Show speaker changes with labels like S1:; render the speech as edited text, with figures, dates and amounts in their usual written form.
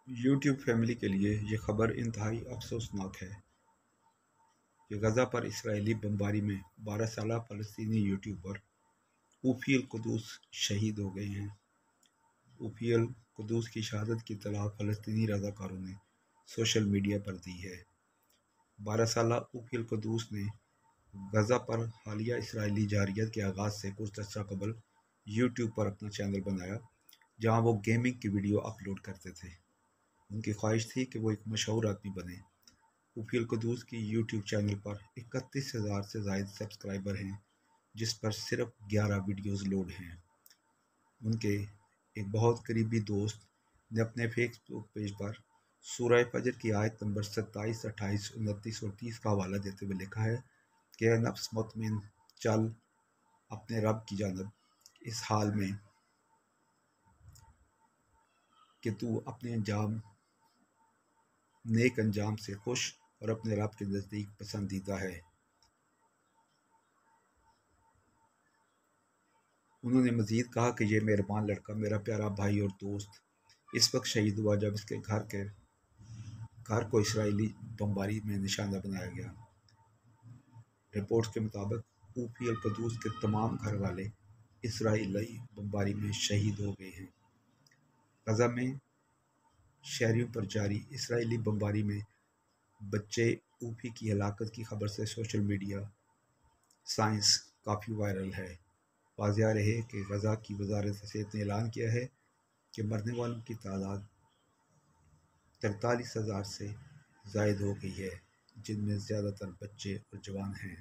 S1: YouTube family کے لیے یہ خبر انتہائی افسوسناک ہے کہ غزہ پر اسرائیلی بمباری میں 12 سالہ فلسطینی یوٹیوبر اوفی القدس شہید ہو گئے ہیں۔ اوفی القدس کی شہادت کی اطلاع فلسطینی رضاکاروں نے سوشل میڈیا پر دی ہے۔ 12 سالہ اوفی القدس نے غزہ پر حالیہ اسرائیلی جارحیت کے آغاز سے کچھ عرصہ قبل یوٹیوب پر اپنا چینل بنایا جہاں وہ گیمنگ کی ویڈیو اپلوڈ کرتے تھے۔ ان کی خواہش تھی کہ وہ ایک مشہور آدمی بنیں۔ اوفی القدس کی یوٹیوب چینل پر 31,000 سے زائد سبسکرائبر ہیں، جس پر صرف 11 ویڈیوز لوڈ ہیں۔ ان کے ایک بہت قریبی دوست نے اپنے فیس بک پیج پر سورہ فجر کی آیت نمبر 27، 28، 29 اور 30 کا حوالہ دیتے ہوئے لکھا ہے کہ اے نفس مطمئن، چل اپنے رب کی جانب اس حال میں کہ تو اپنے نیک انجام سے خوش اور اپنے رب کے نزدیک پسندیدہ ہے۔ انہوں نے مزید کہا کہ یہ مہربان لڑکا، میرا پیارا بھائی اور دوست، اس وقت شہید ہوا جب اس کے گھر کو اسرائیلی بمباری میں نشانہ بنایا گیا۔ رپورٹس کے مطابق اوفی القدس کے تمام گھر والے اسرائیلی بمباری میں شہید ہو گئے ہیں۔ غزہ میں شہریوں پر جاری اسرائیلی بمباری میں بچے اوفی کی ہلاکت کی خبر سے سوشل میڈیا سائنس کافی وائرل ہے۔ واضح رہے کہ غزہ کی وزارت صحت نے اعلان کیا ہے کہ مرنے والوں کی تعداد 43,000 سے زائد ہو گئی ہے، جن میں زیادہ تر بچے اور جوان ہیں۔